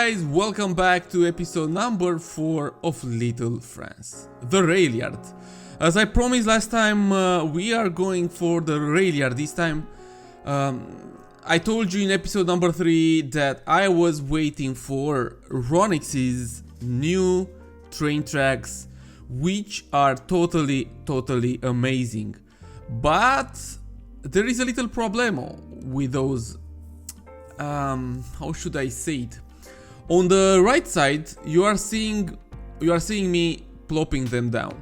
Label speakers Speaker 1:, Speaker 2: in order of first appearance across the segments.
Speaker 1: guys, welcome back to episode number 4 of Little France, the Railyard. As I promised last time, we are going for the Railyard this time. I told you in episode number 3 that I was waiting for Ronix's new train tracks, which are totally amazing. But there is a little problemo with those. How should I say it? On the right side, you are seeing me plopping them down.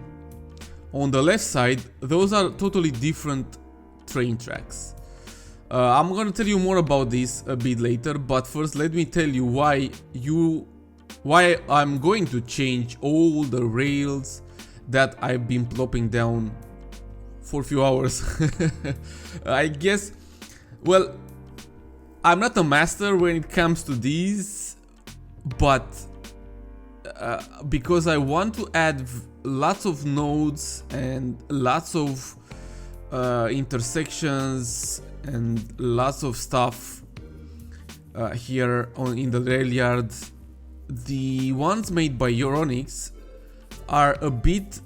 Speaker 1: On the left side, those are totally different train tracks. I'm gonna tell you more about this a bit later, but first let me tell you why I'm going to change all the rails that I've been plopping down for a few hours. I guess, well, I'm not a master when it comes to these, but because I want to add lots of nodes and lots of intersections and lots of stuff here in the Railyard, the ones made by Ronix are a bit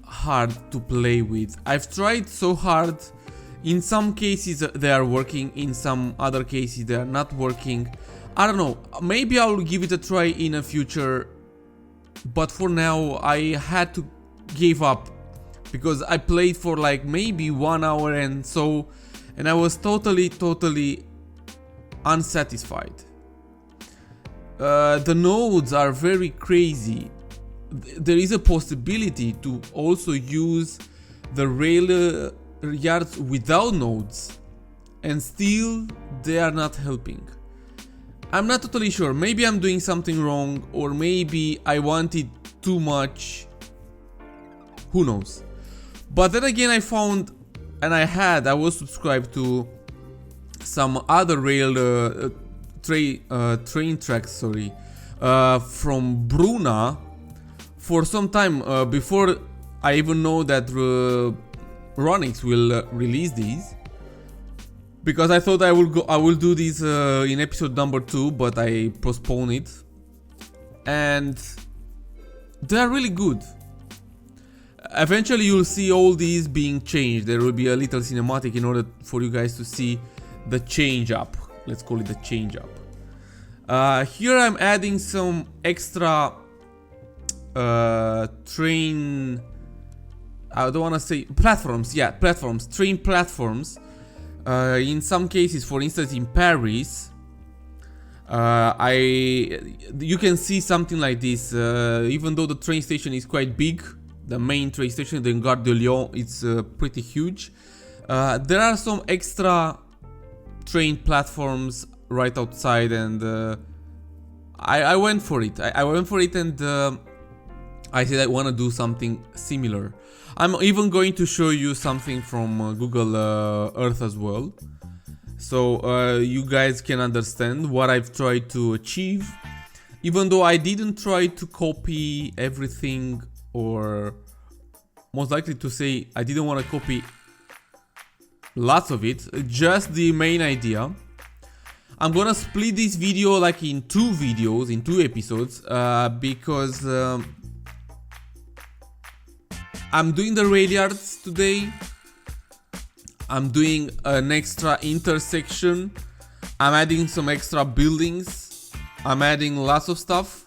Speaker 1: hard to play with. I've tried so hard. In some cases they are working, in some other cases they are not working. I don't know, maybe I'll give it a try in a future, but for now I had to give up because I played for like maybe 1 hour and I was totally unsatisfied. The nodes are very crazy. There is a possibility to also use the rail yards without nodes, and still they are not helping. I'm not totally sure. Maybe I'm doing something wrong, or maybe I wanted too much. Who knows? But then again, I found, and I was subscribed to some other rail train tracks, from Bruna for some time before I even know that Ronix will release these, because I thought I will do this in episode number 2, but I postponed it, and they are really good. Eventually you'll see all these being changed. There will be a little cinematic in order for you guys to see the change up. Let's call it the change up. Here I'm adding some extra train, I don't want to say platforms, yeah, platforms, train platforms. In some cases, for instance, in Paris, you can see something like this. Even though the train station is quite big, the main train station, the Gare de Lyon, it's pretty huge. There are some extra train platforms right outside, and I went for it. I went for it, and I said I want to do something similar. I'm even going to show you something from Google Earth as well, so you guys can understand what I've tried to achieve. Even though I didn't try to copy everything, or most likely to say I didn't want to copy lots of it, just the main idea. I'm gonna split this video like in 2 videos, in 2 episodes, because I'm doing the Railyards today. I'm doing an extra intersection. I'm adding some extra buildings. I'm adding lots of stuff,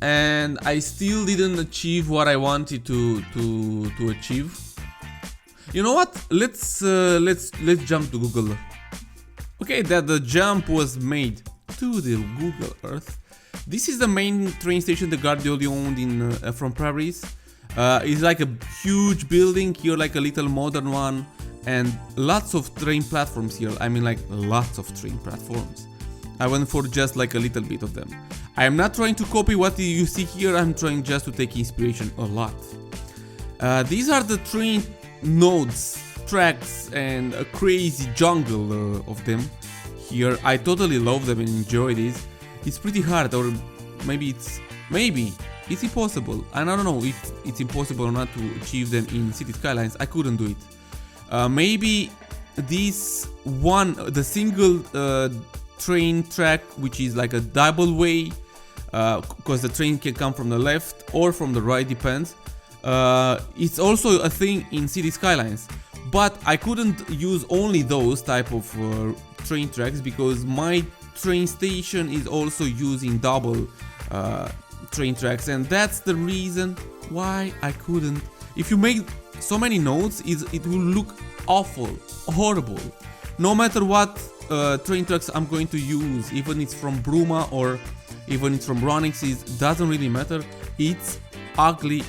Speaker 1: and I still didn't achieve what I wanted to achieve. You know what? Let's jump to Google. Okay, that the jump was made to the Google Earth. This is the main train station, the Gare de Lyon from Paris. It's like a huge building here, like a little modern one, and lots of train platforms here. I mean, like lots of train platforms. I went for just like a little bit of them. I am not trying to copy what you see here. I'm trying just to take inspiration a lot. These are the train nodes, tracks, and a crazy jungle of them here. I totally love them and enjoy this. It's pretty hard, or maybe it's impossible. And I don't know if it's impossible or not to achieve them in City Skylines. I couldn't do it. Maybe this one, the single train track, which is like a double way, because the train can come from the left or from the right, depends. It's also a thing in City Skylines, but I couldn't use only those type of train tracks because my train station is also using double train tracks, and that's the reason why I couldn't. If you make so many nodes, it will look awful, horrible. No matter what train tracks I'm going to use, even it's from Bruma or even it's from Ronix, it doesn't really matter. It's ugly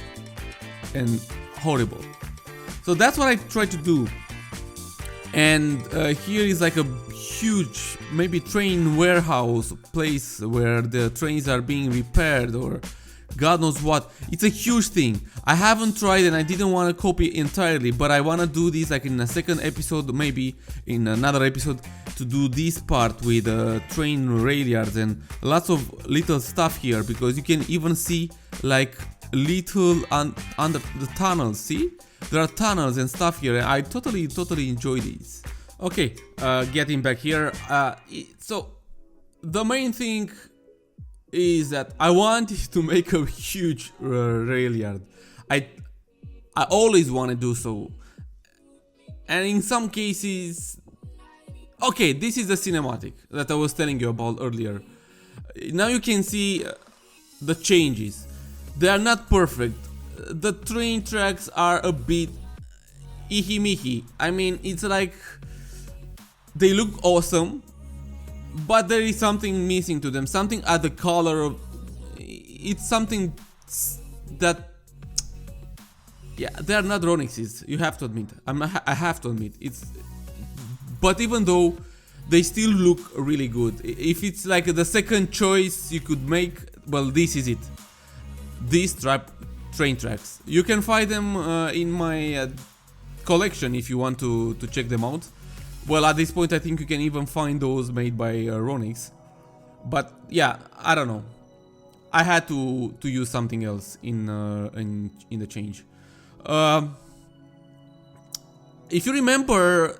Speaker 1: and horrible. So that's what I try to do. And here is like a huge, maybe train warehouse place where the trains are being repaired or God knows what. It's a huge thing. I haven't tried and I didn't want to copy entirely, but I want to do this like in a second episode, maybe in another episode, to do this part with train railyards and lots of little stuff here, because you can even see like little under the tunnels. See, there are tunnels and stuff here, and I totally enjoy these. Okay, getting back here. So the main thing is that I wanted to make a huge railyard. I always want to do so, and in some cases, okay, this is the cinematic that I was telling you about earlier. Now you can see the changes. They are not perfect. The train tracks are a bit ihi-mihi. I mean, it's like they look awesome, but there is something missing to them. Something at the color of it's something that, yeah, they are not Ronixes. You have to admit. I have to admit it's. But even though they still look really good, if it's like the second choice you could make, well, this is it. These train tracks. You can find them in my collection if you want to check them out. Well, at this point I think you can even find those made by Ronix. But yeah, I don't know. I had to use something else in the change. If you remember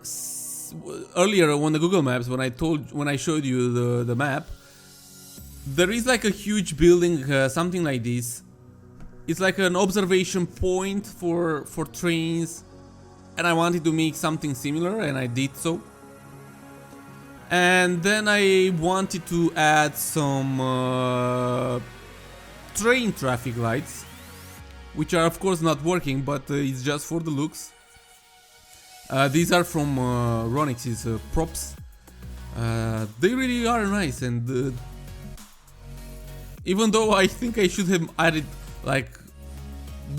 Speaker 1: earlier on the Google Maps, when I showed you the map, there is like a huge building, something like this. It's like an observation point for trains, and I wanted to make something similar, and I did so. And then I wanted to add some train traffic lights, which are of course not working, but it's just for the looks. These are from Ronix's props. They really are nice, and even though I think I should have added like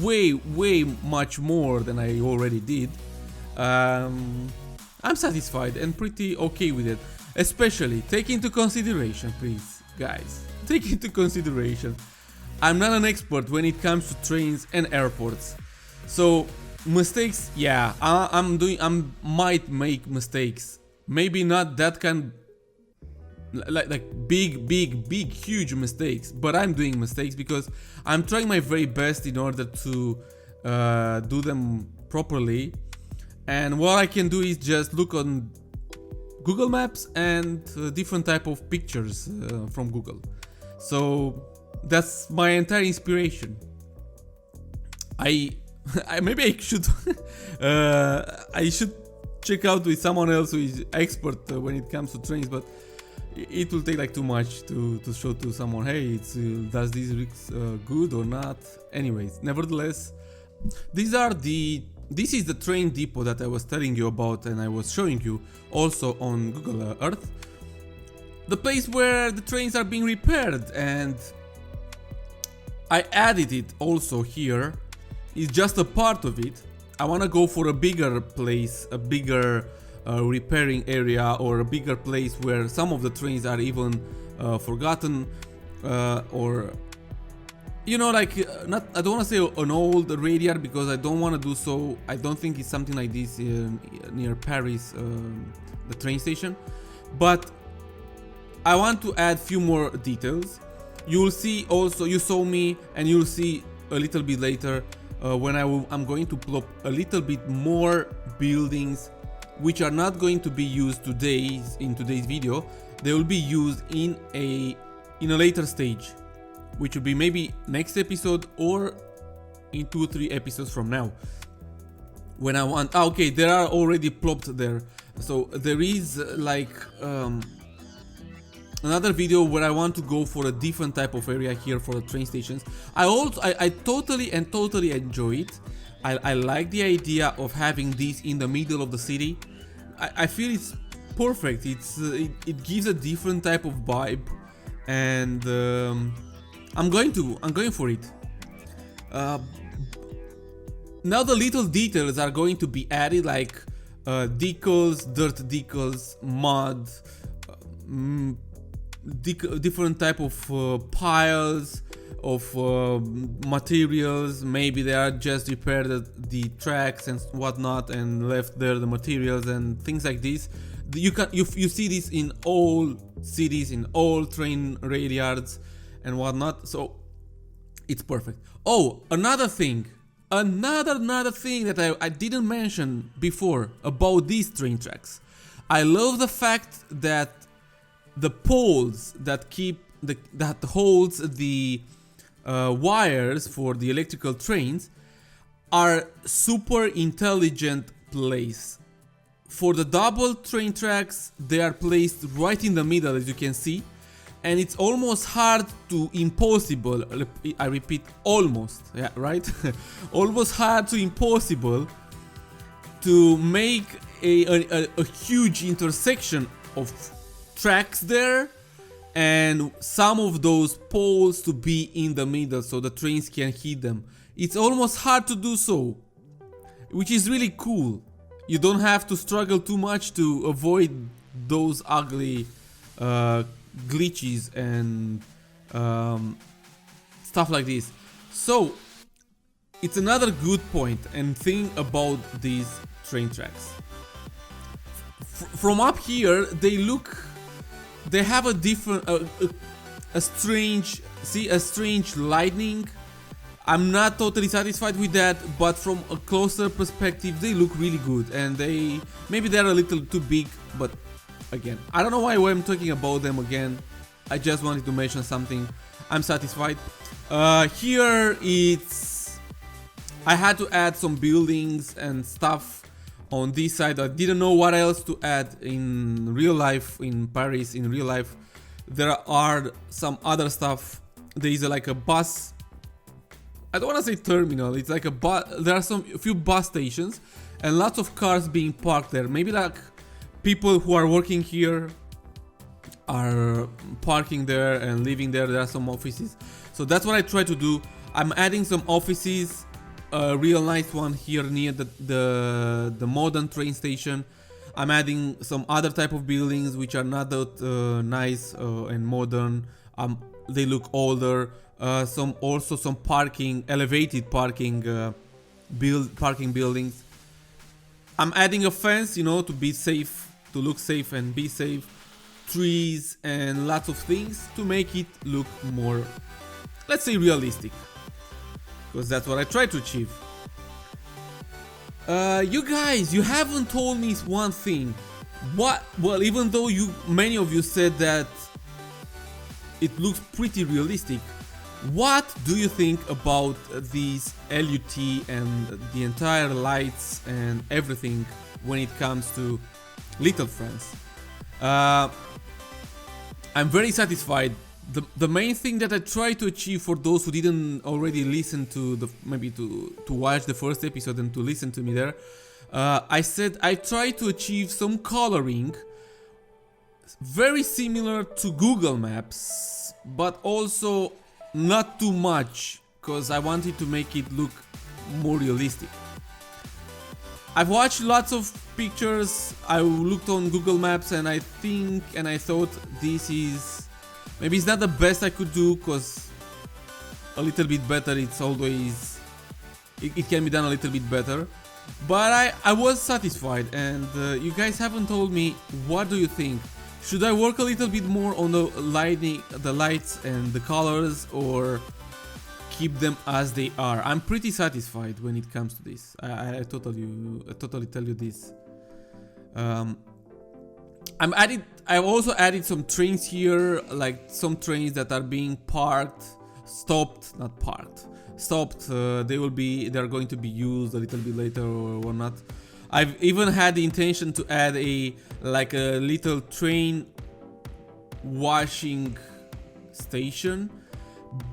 Speaker 1: way much more than I already did, I'm satisfied and pretty okay with it. Especially take into consideration, please guys, take into consideration, I'm not an expert when it comes to trains and airports, so mistakes, yeah, I might make mistakes, maybe not that kind, like big huge mistakes, but I'm doing mistakes because I'm trying my very best in order to do them properly. And what I can do is just look on Google Maps and different type of pictures from Google. So that's my entire inspiration. Maybe I should I should check out with someone else who is expert when it comes to trains, but it will take like too much to show to someone, hey, does this look good or not. Anyways, nevertheless, this is the train depot that I was telling you about, and I was showing you also on Google Earth, the place where the trains are being repaired, and I added it also here. It's just a part of it. I want to go for a bigger place, a bigger repairing area, or a bigger place where some of the trains are even forgotten, or you know, like I don't want to say an old railyard because I don't want to do so. I don't think it's something like this near Paris, the train station, but I want to add few more details. You will see also, you saw me, and you'll see a little bit later when I'm going to plop a little bit more buildings which are not going to be used in today's video. they will be used in a later stage, which will be maybe next episode or in 2 or 3 episodes from now. When I want, okay, they are already plopped there. So there is like another video where I want to go for a different type of area here for the train stations. I totally enjoy it. I like the idea of having this in the middle of the city. I feel it's perfect. It gives a different type of vibe, and I'm going for it. Now the little details are going to be added, like decals, dirt decals, mud, different type of piles of materials. Maybe they are just repaired the tracks and whatnot and left there the materials and things like this. You see this in all cities, in all train rail yards and whatnot. So it's perfect. Oh, another thing that I didn't mention before about these train tracks. I love the fact that the poles that holds the wires for the electrical trains are super intelligent placed. For the double train tracks, they are placed right in the middle, as you can see, and it's almost hard to impossible. I repeat, almost, yeah, right? Almost hard to impossible to make a huge intersection of tracks there, and some of those poles to be in the middle so the trains can hit them. It's almost hard to do so, which is really cool. You don't have to struggle too much to avoid those ugly glitches and stuff like this. So it's another good point and thing about these train tracks. From up here, they have a different, a strange lighting. I'm not totally satisfied with that, but from a closer perspective, they look really good, and maybe they're a little too big, but again, I don't know why I'm talking about them again. I just wanted to mention something. I'm satisfied. Here I had to add some buildings and stuff on this side. I didn't know what else to add in real life in Paris. In real life, there are some other stuff. There is like a bus. I don't want to say terminal. It's like a bus. There are a few bus stations and lots of cars being parked there. Maybe like people who are working here are parking there and living there. There are some offices. So that's what I try to do. I'm adding some offices. A real nice one here near the modern train station. I'm adding some other type of buildings which are not that nice and modern. They look older. Some parking, elevated parking, parking buildings. I'm adding a fence, to be safe, to look safe and be safe. Trees and lots of things to make it look more, let's say, realistic. Because that's what I try to achieve. You guys, you haven't told me one thing. Well, even though many of you said that it looks pretty realistic, what do you think about these LUT and the entire lights and everything when it comes to Little France? I'm very satisfied. The main thing that I try to achieve, for those who didn't already listen to maybe to watch the first episode and to listen to me there, I said I try to achieve some coloring very similar to Google Maps, but also not too much, because I wanted to make it look more realistic. I've watched lots of pictures. I looked on Google Maps and I thought this is, maybe it's not the best I could do, because a little bit better, it's always, it can be done a little bit better. But I was satisfied, and you guys haven't told me, what do you think? Should I work a little bit more on the lighting, the lights and the colors, or keep them as they are? I'm pretty satisfied when it comes to this. I totally tell you this. I've also added some trains here, like some trains that are being stopped. They're going to be used a little bit later or whatnot. I've even had the intention to add a little train washing station,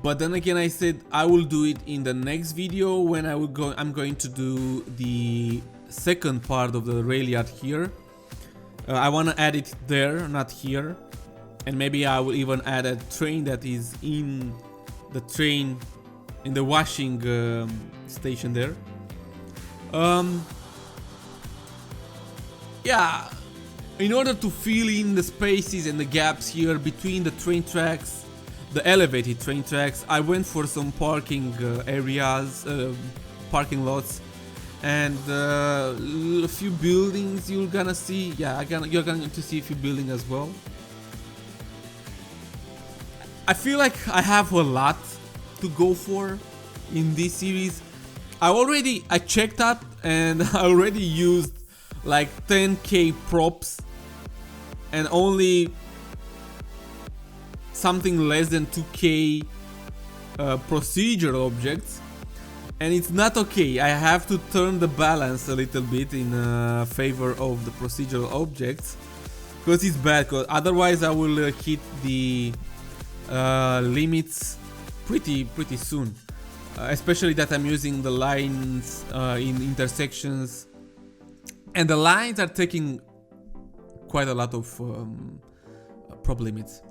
Speaker 1: but then again I said I will do it in the next video when I'm going to do the second part of the Railyard here. I want to add it there, not here, and maybe I will even add a train that is in the washing station there. Yeah, in order to fill in the spaces and the gaps here between the train tracks, the elevated train tracks, I went for some parking areas, parking lots, and a few buildings you're gonna see. Yeah, you're going to see a few buildings as well. I feel like I have a lot to go for in this series. I checked that and I already used like 10k props and only something less than 2k procedural objects, and it's not okay. I have to turn the balance a little bit in favor of the procedural objects, because it's bad, because otherwise I will hit the limits pretty soon, especially that I'm using the lines in intersections, and the lines are taking quite a lot of prop limits.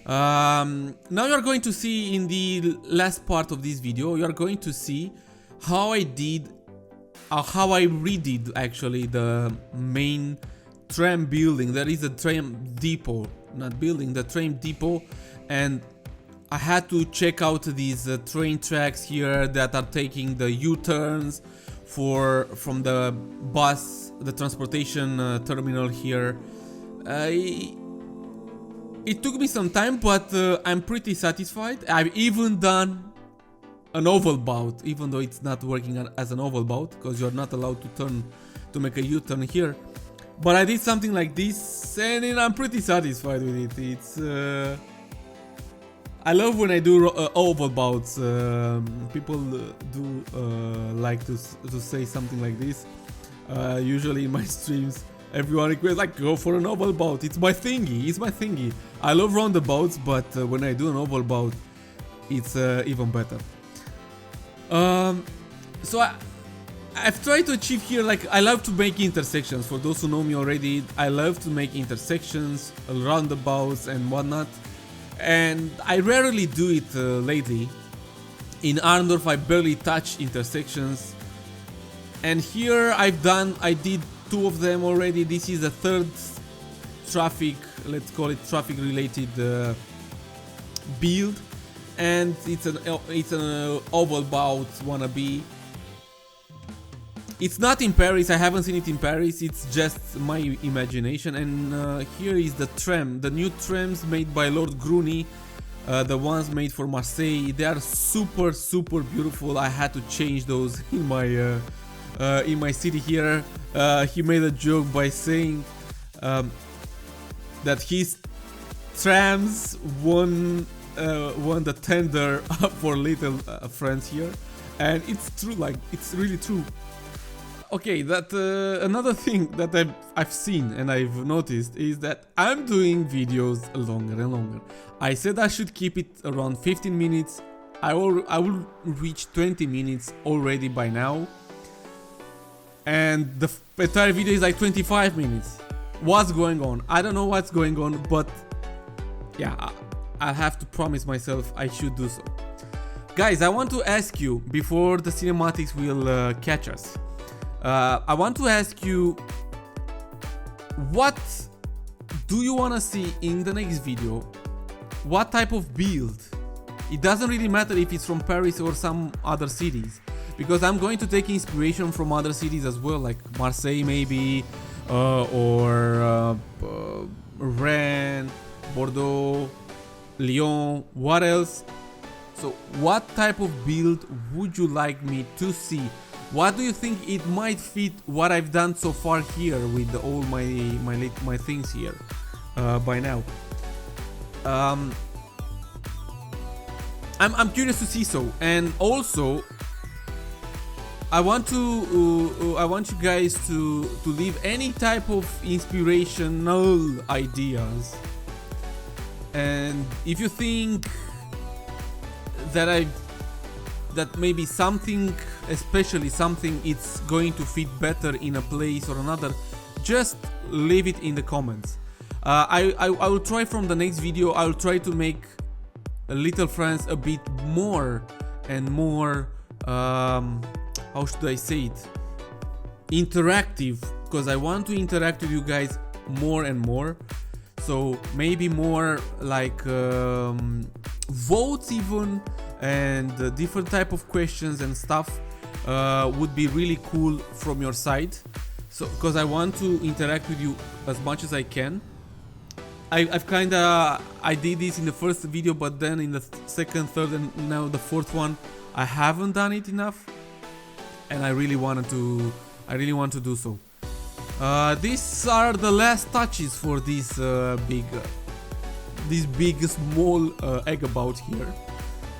Speaker 1: Now you're going to see in the last part of this video, you're going to see how I redid actually the main tram building. There is a tram depot, not building, the tram depot, and I had to check out these train tracks here that are taking the U-turns from the bus, the transportation terminal here. It took me some time, but I'm pretty satisfied. I've even done an oval bout, even though it's not working as an oval bout, because you're not allowed to make a U-turn here. But I did something like this, and I'm pretty satisfied with it. I love when I do oval bouts. People do like to say something like this. Usually in my streams, everyone requests like, go for an oval bout. It's my thingy. I love roundabouts, but when I do an oval bout, it's even better. So I've tried to achieve here, like, I love to make intersections. For those who know me already, I love to make intersections, roundabouts and whatnot. And I rarely do it lately. In Arndorf I barely touch intersections. And here I did 2 of them already. This is the third traffic, let's call it traffic related build, and it's an oval bout wannabe. It's not in Paris, I haven't seen it in Paris, it's just my imagination. And here is the tram, the new trams made by Lord Gruny, the ones made for Marseille. They are super beautiful. I had to change those in my city here. He made a joke by saying that his trams won the tender for little friends here, and it's true, like, it's really true. Okay, that another thing that I've seen and I've noticed is that I'm doing videos longer and longer. I said I should keep it around 15 minutes. I will reach 20 minutes already by now, and the entire video is like 25 minutes. What's going on? I don't know what's going on, but yeah, I have to promise myself I should do so. Guys, I want to ask you, before the cinematics will catch us, I want to ask you, what do you want to see in the next video? What type of build? It doesn't really matter if it's from Paris or some other cities, because I'm going to take inspiration from other cities as well, like Marseille maybe, or Rennes, Bordeaux, Lyon, what else? So what type of build would you like me to see? What do you think it might fit what I've done so far here with all my things here by now? I'm curious to see so, and also I want you guys to leave any type of inspirational ideas, and if you think that maybe something, especially something, it's going to fit better in a place or another, just leave it in the comments. I will try from the next video. I will try to make Little France a bit more and more, how should I say it, interactive, because I want to interact with you guys more and more. So maybe more like votes even, and different type of questions and stuff would be really cool from your side. So because I want to interact with you as much as I can. I did this in the first video, but then in the second, third, and now the fourth one, I haven't done it enough, and I really want to do so. These are the last touches for this big small egg about here.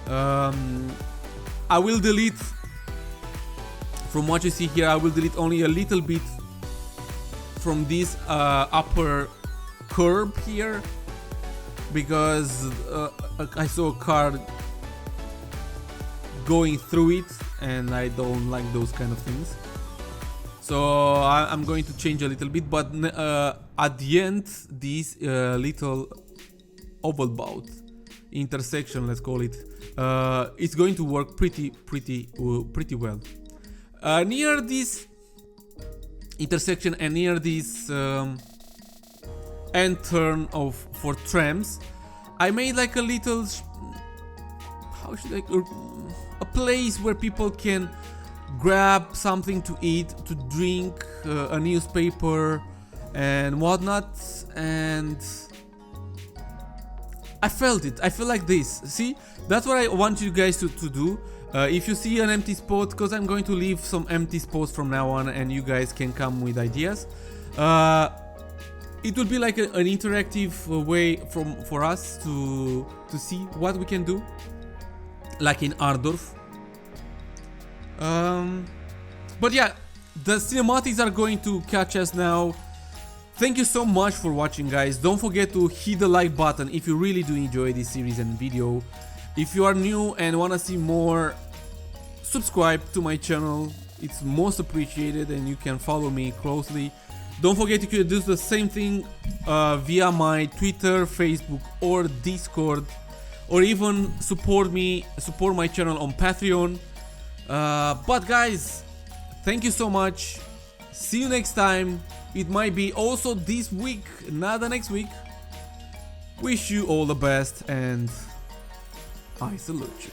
Speaker 1: I will delete, from what you see here, I will delete only a little bit from this upper curb here, because I saw a car going through it and I don't like those kind of things. So I'm going to change a little bit, but at the end, this little oval bout intersection, let's call it, it's going to work pretty well. Near this intersection and near this end turn for trams, I made like a little, how should I, a place where people can grab something to eat, to drink, a newspaper and whatnot, and I felt it. I feel like this. See, that's what I want you guys to do. If you see an empty spot, because I'm going to leave some empty spots from now on, and you guys can come with ideas. It will be like an interactive way for us to see what we can do, like in Ardorf. But yeah, the cinematics are going to catch us now. Thank you so much for watching, guys. Don't forget to hit the like button if you really do enjoy this series and video. If you are new and want to see more, subscribe to my channel. It's most appreciated, and you can follow me closely. Don't forget you can do the same thing via my Twitter, Facebook, or Discord, or even support my channel on Patreon. But guys, thank you so much. See you next time. It might be also this week, not the next week. Wish you all the best, and I salute you.